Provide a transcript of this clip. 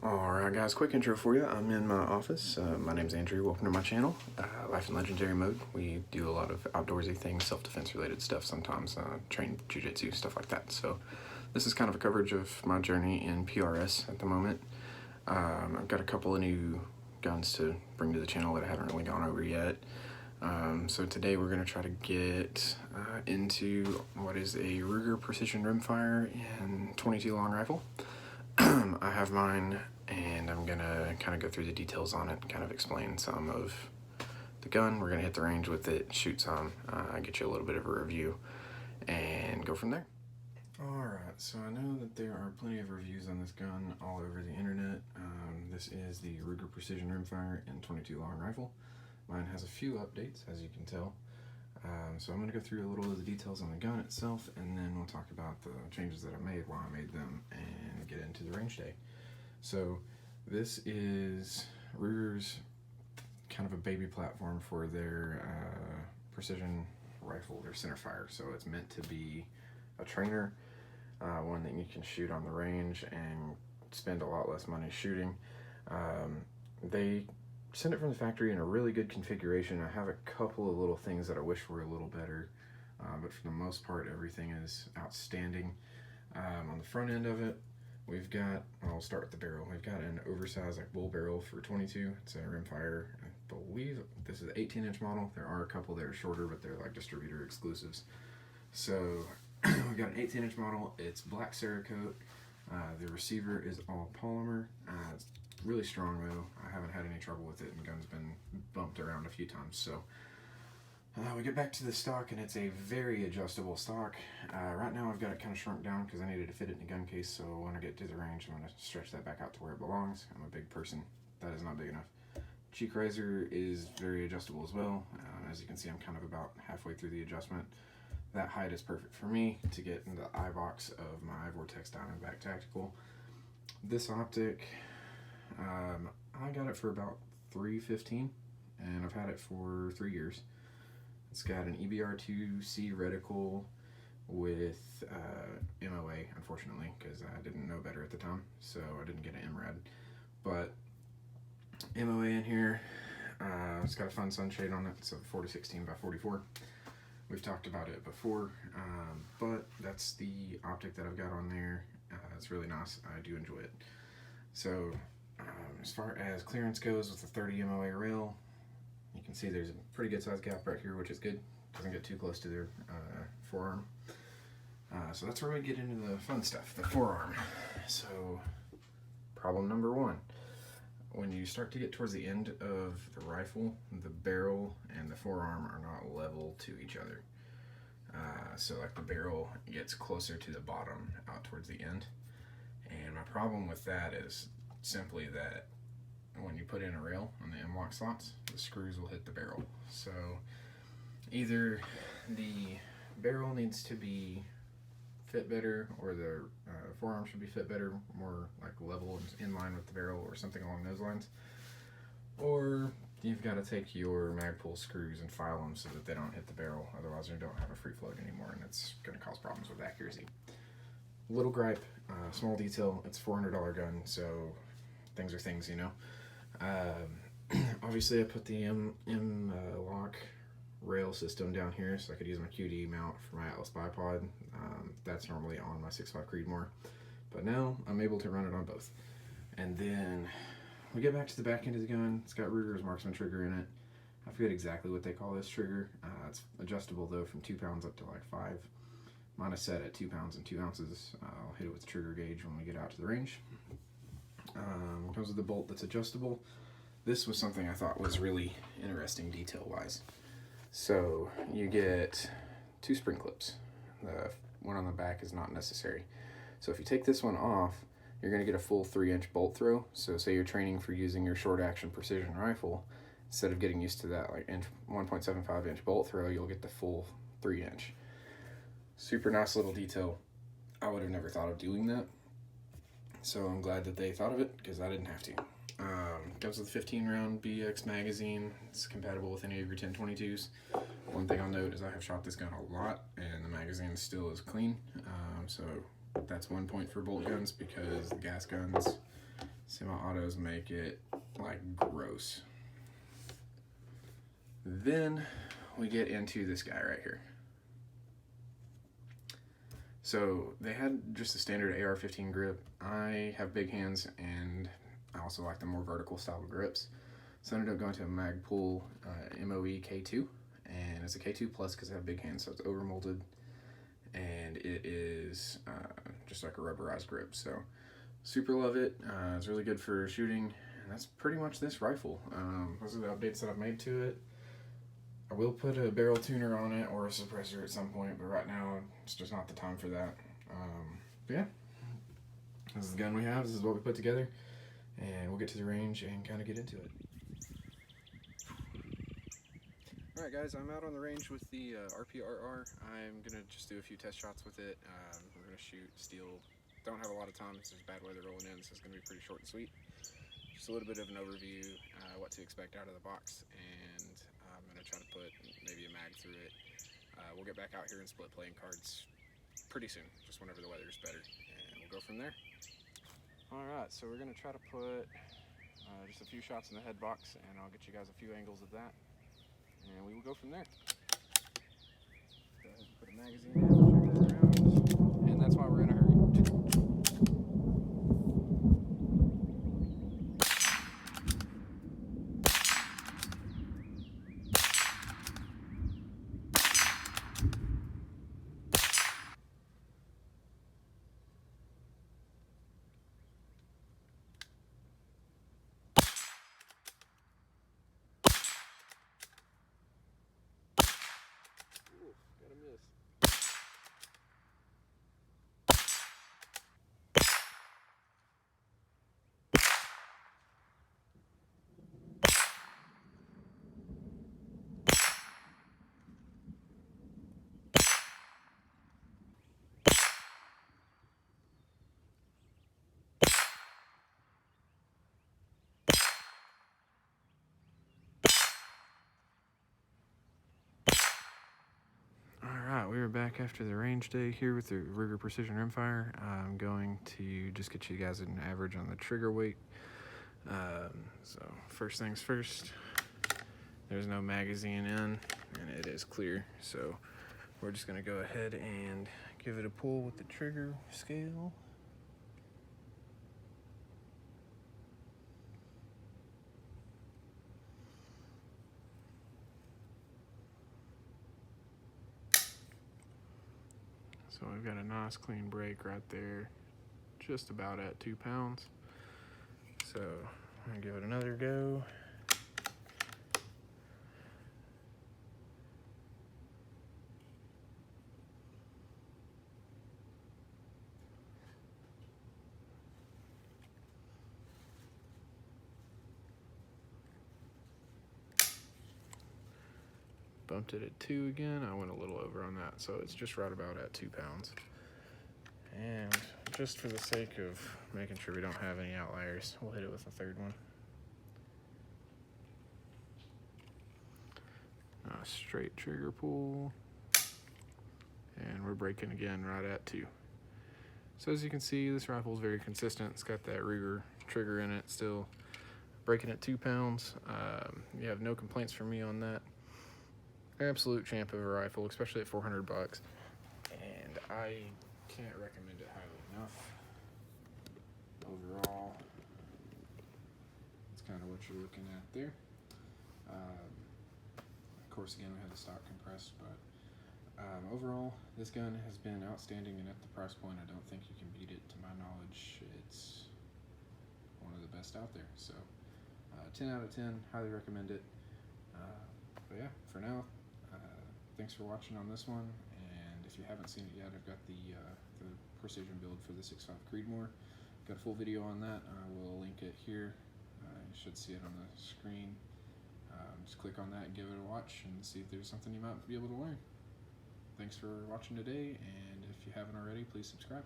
Alright guys, quick intro for you. I'm in my office. My name's Andrew. Welcome to my channel, Life in Legendary Mode. We do a lot of outdoorsy things, self-defense related stuff sometimes, train jiu-jitsu, stuff like that. So this is kind of a coverage of my journey in PRS at the moment. I've got a couple of new guns to bring to the channel that I haven't really gone over yet. So today we're going to try to get into what is a Ruger Precision Rimfire and 22 long rifle. I have mine, and I'm gonna kind of go through the details on it, kind of explain some of the gun. We're gonna hit the range with it, shoot some, get you a little bit of a review, and go from there. Alright, so I know that there are plenty of reviews on this gun all over the internet. This is the Ruger Precision Rimfire and 22 long rifle. Mine has a few updates, as you can tell. So I'm going to go through a little of the details on the gun itself, and then we'll talk about the changes that I made, why I made them, and get into the range day. So this is Ruger's kind of a baby platform for their precision rifle, their centerfire. So it's meant to be a trainer, one that you can shoot on the range and spend a lot less money shooting. They sent it from the factory in a really good configuration. I have a couple of little things that I wish were a little better, but for the most part everything is outstanding. On the front end of it, we've got, I'll start with the barrel. We've got an oversized like bull barrel for 22. It's a rimfire. I believe this is an 18-inch model. There are a couple that are shorter, but they're like distributor exclusives. So we've got an 18-inch model. It's black Cerakote. The receiver is all polymer. It's really strong though. I haven't had any trouble with it, and the gun's been bumped around a few times. So we get back to the stock, and it's a very adjustable stock. Right now I've got it kind of shrunk down because I needed to fit it in the gun case, so when I get to the range I'm going to stretch that back out to where it belongs. I'm a big person. That is not big enough. Cheek riser is very adjustable as well. As you can see, I'm kind of about halfway through the adjustment. That height is perfect for me to get in the eye box of my Vortex Diamondback Tactical. This optic, I got it for about $315, and I've had it for 3 years. It's got an EBR2C reticle with MOA, unfortunately, because I didn't know better at the time, so I didn't get an MRAD. But MOA in here, it's got a fun sunshade on it. It's a 4016 by 44. We've talked about it before, but that's the optic that I've got on there. It's really nice. I do enjoy it. So as far as clearance goes with the 30 MOA rail, you can see there's a pretty good sized gap right here, which is good. Doesn't get too close to their forearm. So that's where we get into the fun stuff, the forearm. So problem number one, when you start to get towards the end of the rifle, the barrel and the forearm are not level to each other. So like the barrel gets closer to the bottom out towards the end. And my problem with that is simply that when you put in a rail on the M-lock slots, the screws will hit the barrel. So either the barrel needs to be fit better, or the forearm should be fit better, more like level and in line with the barrel, or something along those lines. Or you've got to take your Magpul screws and file them so that they don't hit the barrel, otherwise you don't have a free float anymore, and it's going to cause problems with accuracy. Little gripe, small detail, it's a $400 gun, so things are things, you know. Obviously I put the M-lock rail system down here so I could use my QD mount for my Atlas bipod. That's normally on my 6.5 Creedmoor, but now I'm able to run it on both. And then we get back to the back end of the gun. It's got Ruger's Marksman trigger in it. I forget exactly what they call this trigger. It's adjustable though, from 2 pounds up to like 5. Mine is set at 2 pounds and 2 ounces. I'll hit it with the trigger gauge when we get out to the range. Comes with the bolt that's adjustable. This was something I thought was really interesting detail-wise. So you get 2 spring clips. The one on the back is not necessary. So if you take this one off, you're going to get a full 3-inch bolt throw. So say you're training for using your short-action precision rifle, instead of getting used to that like 1.75-inch bolt throw, you'll get the full 3-inch. Super nice little detail. I would have never thought of doing that, so I'm glad that they thought of it, because I didn't have to. Comes with a 15-round BX magazine. It's compatible with any of your 1022s. One thing I'll note is I have shot this gun a lot, and the magazine still is clean. So that's 1 point for bolt guns, because the gas guns, semi autos make it like gross. Then we get into this guy right here. So they had just a standard AR-15 grip. I have big hands and I also like the more vertical style of grips. So I ended up going to a Magpul MOE K2, and it's a K2 Plus because I have big hands, so it's over molded, and it is just like a rubberized grip. So super love it. It's really good for shooting, and that's pretty much this rifle. Those are the updates that I've made to it. I will put a barrel tuner on it or a suppressor at some point, but right now it's just not the time for that. But yeah, this is the gun we have. This is what we put together, and we'll get to the range and kind of get into it. Alright guys, I'm out on the range with the RPRR. I'm going to just do a few test shots with it. We're going to shoot steel. Don't have a lot of time, there's bad weather rolling in, so it's going to be pretty short and sweet. Just a little bit of an overview, what to expect out of the box, and I'm going to try to put maybe a mag through it. We'll get back out here and split playing cards pretty soon, just whenever the weather's better, and we'll go from there. Alright, so we're going to try to put just a few shots in the head box, and I'll get you guys a few angles of that, and we will go from there. Go ahead and put a magazine in, check the rounds, and that's why we're in a hurry. Gotta miss. Alright, we are back after the range day here with the Ruger Precision Rimfire. I'm going to just get you guys an average on the trigger weight. So first things first, there's no magazine in and it is clear. So we're just going to go ahead and give it a pull with the trigger scale. So we've got a nice clean break right there, just about at 2 pounds. So I'm gonna give it another go. Bumped it at 2 again. I went a little over on that, so it's just right about at 2 pounds. And just for the sake of making sure we don't have any outliers, we'll hit it with a third one. Straight trigger pull, and we're breaking again right at 2. So as you can see, this rifle is very consistent. It's got that Ruger trigger in it still. Breaking at 2 pounds. You have no complaints from me on that. Absolute champ of a rifle, especially at 400 bucks, and I can't recommend it highly enough. Overall, it's kind of what you're looking at there. Of course, again, we had the stock compressed, but overall, this gun has been outstanding, and at the price point, I don't think you can beat it. To my knowledge, it's one of the best out there. So 10 out of 10, highly recommend it. But yeah, for now, thanks for watching on this one, and if you haven't seen it yet, I've got the precision build for the 6.5 Creedmoor. Got a full video on that. I will link it here. You should see it on the screen. Just click on that and give it a watch and see if there's something you might be able to learn. Thanks for watching today, and if you haven't already, please subscribe.